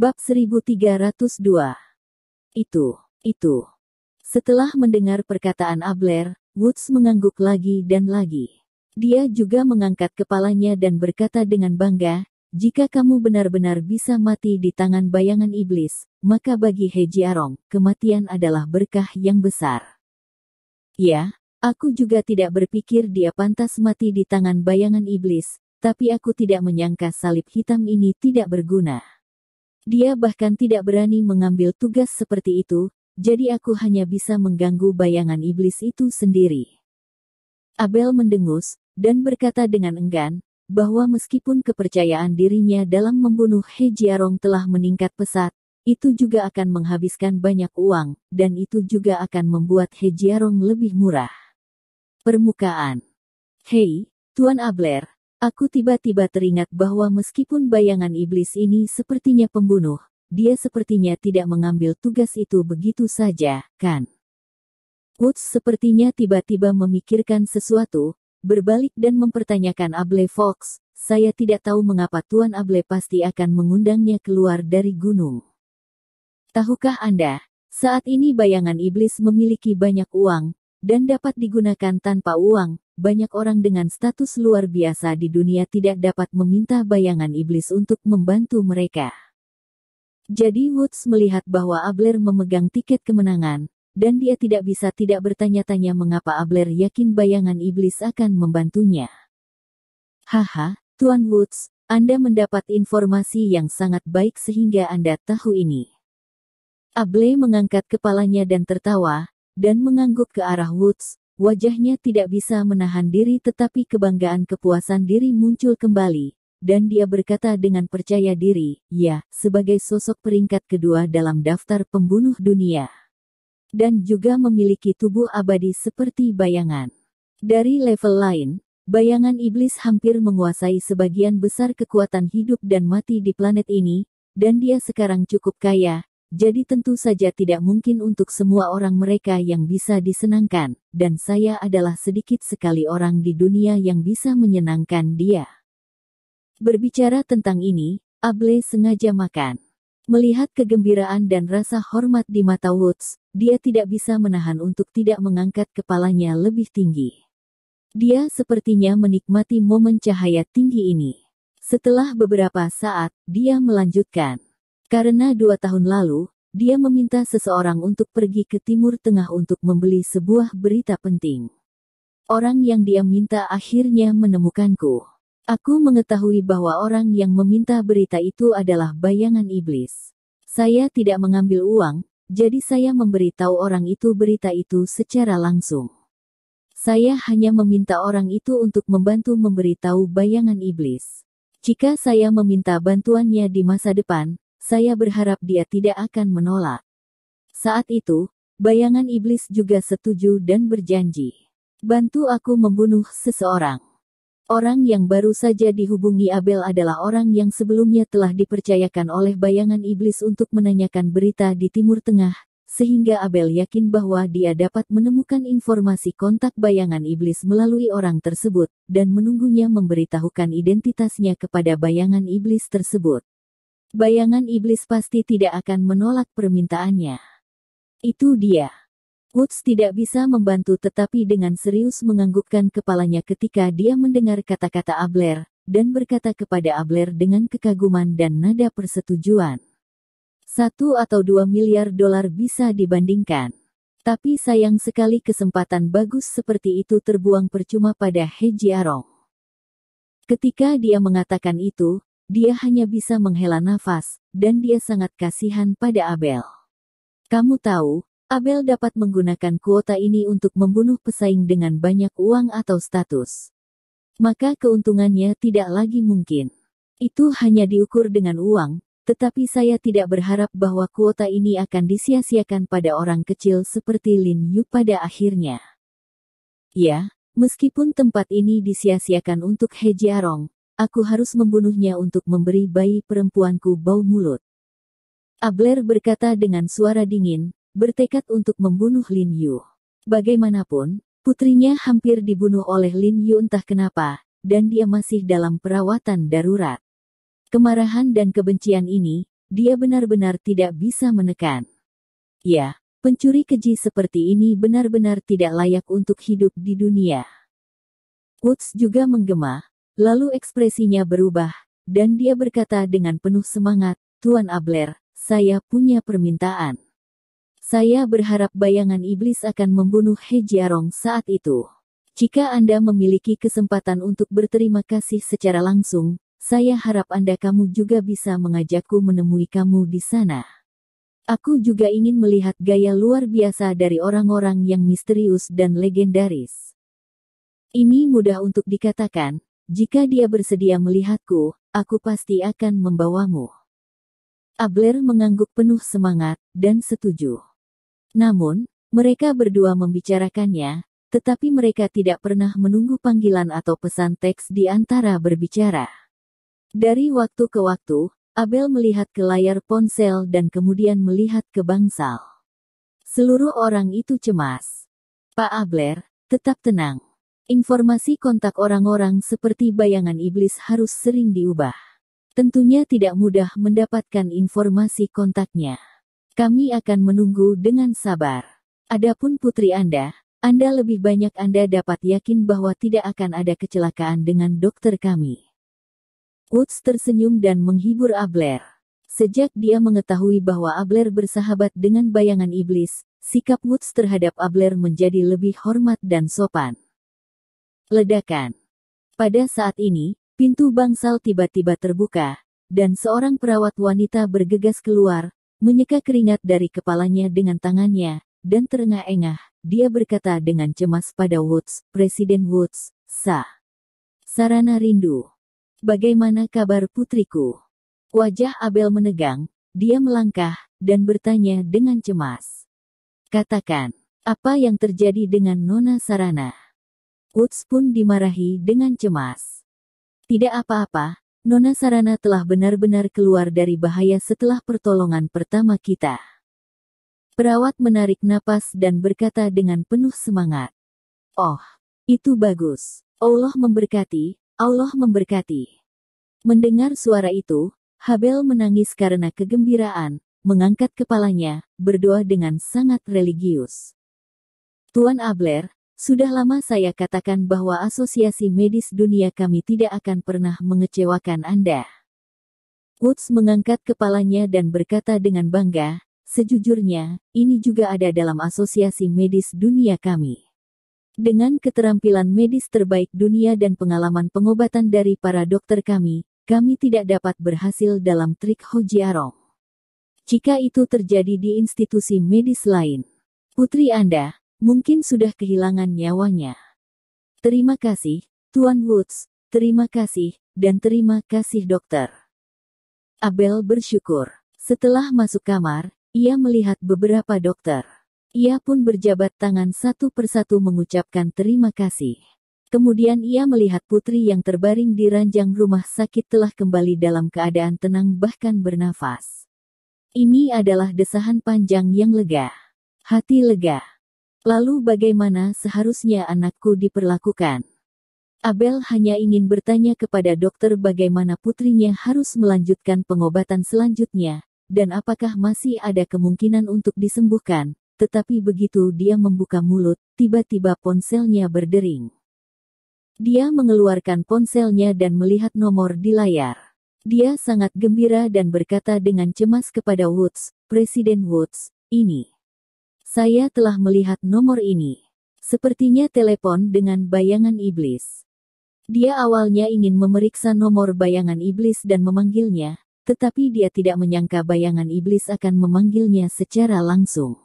Bab 1302. Itu. Setelah mendengar perkataan Abler, Woods mengangguk lagi dan lagi. Dia juga mengangkat kepalanya dan berkata dengan bangga, "Jika kamu benar-benar bisa mati di tangan bayangan iblis, maka bagi Hejiarong, kematian adalah berkah yang besar." Ya, aku juga tidak berpikir dia pantas mati di tangan bayangan iblis, tapi aku tidak menyangka salib hitam ini tidak berguna. Dia bahkan tidak berani mengambil tugas seperti itu, jadi aku hanya bisa mengganggu bayangan iblis itu sendiri. Abel mendengus, dan berkata dengan enggan, bahwa meskipun kepercayaan dirinya dalam membunuh Hejiarong telah meningkat pesat, itu juga akan menghabiskan banyak uang, dan itu juga akan membuat Hejiarong lebih murah. Permukaan. Hei, Tuan Abler. Aku tiba-tiba teringat bahwa meskipun bayangan iblis ini sepertinya pembunuh, dia sepertinya tidak mengambil tugas itu begitu saja, kan? Woods sepertinya tiba-tiba memikirkan sesuatu, berbalik dan mempertanyakan Able Fox, "Saya tidak tahu mengapa Tuan Able pasti akan mengundangnya keluar dari gunung. Tahukah Anda, saat ini bayangan iblis memiliki banyak uang, dan dapat digunakan tanpa uang. Banyak orang dengan status luar biasa di dunia tidak dapat meminta bayangan iblis untuk membantu mereka." Jadi Woods melihat bahwa Abler memegang tiket kemenangan, dan dia tidak bisa tidak bertanya-tanya mengapa Abler yakin bayangan iblis akan membantunya. "Haha, Tuan Woods, Anda mendapat informasi yang sangat baik sehingga Anda tahu ini." Able mengangkat kepalanya dan tertawa, dan mengangguk ke arah Woods. Wajahnya tidak bisa menahan diri tetapi kebanggaan kepuasan diri muncul kembali, dan dia berkata dengan percaya diri, "Ya, sebagai sosok peringkat kedua dalam daftar pembunuh dunia. Dan juga memiliki tubuh abadi seperti bayangan. Dari level lain, bayangan iblis hampir menguasai sebagian besar kekuatan hidup dan mati di planet ini, dan dia sekarang cukup kaya. Jadi tentu saja tidak mungkin untuk semua orang mereka yang bisa disenangkan, dan saya adalah sedikit sekali orang di dunia yang bisa menyenangkan dia." Berbicara tentang ini, Able sengaja makan. Melihat kegembiraan dan rasa hormat di mata Woods, dia tidak bisa menahan untuk tidak mengangkat kepalanya lebih tinggi. Dia sepertinya menikmati momen cahaya tinggi ini. Setelah beberapa saat, dia melanjutkan. Karena 2 tahun lalu, dia meminta seseorang untuk pergi ke Timur Tengah untuk membeli sebuah berita penting. Orang yang dia minta akhirnya menemukanku. Aku mengetahui bahwa orang yang meminta berita itu adalah bayangan iblis. Saya tidak mengambil uang, jadi saya memberitahu orang itu berita itu secara langsung. Saya hanya meminta orang itu untuk membantu memberitahu bayangan iblis. Jika saya meminta bantuannya di masa depan, saya berharap dia tidak akan menolak. Saat itu, bayangan iblis juga setuju dan berjanji. "Bantu aku membunuh seseorang." Orang yang baru saja dihubungi Abel adalah orang yang sebelumnya telah dipercayakan oleh bayangan iblis untuk menanyakan berita di Timur Tengah, sehingga Abel yakin bahwa dia dapat menemukan informasi kontak bayangan iblis melalui orang tersebut, dan menunggunya memberitahukan identitasnya kepada bayangan iblis tersebut. Bayangan iblis pasti tidak akan menolak permintaannya. Itu dia. Woods tidak bisa membantu tetapi dengan serius menganggukkan kepalanya ketika dia mendengar kata-kata Abler, dan berkata kepada Abler dengan kekaguman dan nada persetujuan. 1 atau 2 miliar dolar bisa dibandingkan. Tapi sayang sekali kesempatan bagus seperti itu terbuang percuma pada Hejiarong. Ketika dia mengatakan itu, dia hanya bisa menghela nafas, dan dia sangat kasihan pada Abel. Kamu tahu, Abel dapat menggunakan kuota ini untuk membunuh pesaing dengan banyak uang atau status. Maka keuntungannya tidak lagi mungkin. Itu hanya diukur dengan uang, tetapi saya tidak berharap bahwa kuota ini akan disia-siakan pada orang kecil seperti Lin Yu pada akhirnya. Ya, meskipun tempat ini disia-siakan untuk Hejiarong, aku harus membunuhnya untuk memberi bayi perempuanku bau mulut. Abler berkata dengan suara dingin, bertekad untuk membunuh Lin Yu. Bagaimanapun, putrinya hampir dibunuh oleh Lin Yu entah kenapa, dan dia masih dalam perawatan darurat. Kemarahan dan kebencian ini, dia benar-benar tidak bisa menekan. Ya, pencuri keji seperti ini benar-benar tidak layak untuk hidup di dunia. Woods juga menggema, lalu ekspresinya berubah, dan dia berkata dengan penuh semangat, "Tuan Abler, saya punya permintaan. Saya berharap bayangan iblis akan membunuh He Jiarong saat itu. Jika Anda memiliki kesempatan untuk berterima kasih secara langsung, saya harap kamu juga bisa mengajakku menemui kamu di sana. Aku juga ingin melihat gaya luar biasa dari orang-orang yang misterius dan legendaris. Ini mudah untuk dikatakan, jika dia bersedia melihatku, aku pasti akan membawamu." Abler mengangguk penuh semangat, dan setuju. Namun, mereka berdua membicarakannya, tetapi mereka tidak pernah menunggu panggilan atau pesan teks di antara berbicara. Dari waktu ke waktu, Abel melihat ke layar ponsel dan kemudian melihat ke bangsal. Seluruh orang itu cemas. "Pak Abler, tetap tenang. Informasi kontak orang-orang seperti bayangan iblis harus sering diubah. Tentunya tidak mudah mendapatkan informasi kontaknya. Kami akan menunggu dengan sabar. Adapun putri Anda lebih banyak Anda dapat yakin bahwa tidak akan ada kecelakaan dengan dokter kami." Woods tersenyum dan menghibur Abler. Sejak dia mengetahui bahwa Abler bersahabat dengan bayangan iblis, sikap Woods terhadap Abler menjadi lebih hormat dan sopan. Ledakan. Pada saat ini, pintu bangsal tiba-tiba terbuka, dan seorang perawat wanita bergegas keluar, menyeka keringat dari kepalanya dengan tangannya, dan terengah-engah, dia berkata dengan cemas pada Woods, "Presiden Woods, Sarana rindu. Bagaimana kabar putriku?" Wajah Abel menegang, dia melangkah, dan bertanya dengan cemas. "Katakan, apa yang terjadi dengan Nona Sarana?" Woods pun dimarahi dengan cemas. "Tidak apa-apa, Nona Sarana telah benar-benar keluar dari bahaya setelah pertolongan pertama kita." Perawat menarik napas dan berkata dengan penuh semangat, "Oh, itu bagus. Allah memberkati, Allah memberkati." Mendengar suara itu, Abel menangis karena kegembiraan, mengangkat kepalanya, berdoa dengan sangat religius. "Tuan Abler, sudah lama saya katakan bahwa asosiasi medis dunia kami tidak akan pernah mengecewakan Anda." Woods mengangkat kepalanya dan berkata dengan bangga, "Sejujurnya, ini juga ada dalam asosiasi medis dunia kami. Dengan keterampilan medis terbaik dunia dan pengalaman pengobatan dari para dokter kami tidak dapat berhasil dalam trik He Jiarong. Jika itu terjadi di institusi medis lain, putri Anda mungkin sudah kehilangan nyawanya. Terima kasih, Tuan Woods, terima kasih, dan terima kasih dokter." Abel bersyukur. Setelah masuk kamar, ia melihat beberapa dokter. Ia pun berjabat tangan satu persatu mengucapkan terima kasih. Kemudian ia melihat putri yang terbaring di ranjang rumah sakit telah kembali dalam keadaan tenang bahkan bernafas. Ini adalah desahan panjang yang lega. Hati lega. Lalu bagaimana seharusnya anakku diperlakukan? Abel hanya ingin bertanya kepada dokter bagaimana putrinya harus melanjutkan pengobatan selanjutnya, dan apakah masih ada kemungkinan untuk disembuhkan, tetapi begitu dia membuka mulut, tiba-tiba ponselnya berdering. Dia mengeluarkan ponselnya dan melihat nomor di layar. Dia sangat gembira dan berkata dengan cemas kepada Woods, "Presiden Woods, ini. Saya telah melihat nomor ini. Sepertinya telepon dengan bayangan iblis." Dia awalnya ingin memeriksa nomor bayangan iblis dan memanggilnya, tetapi dia tidak menyangka bayangan iblis akan memanggilnya secara langsung.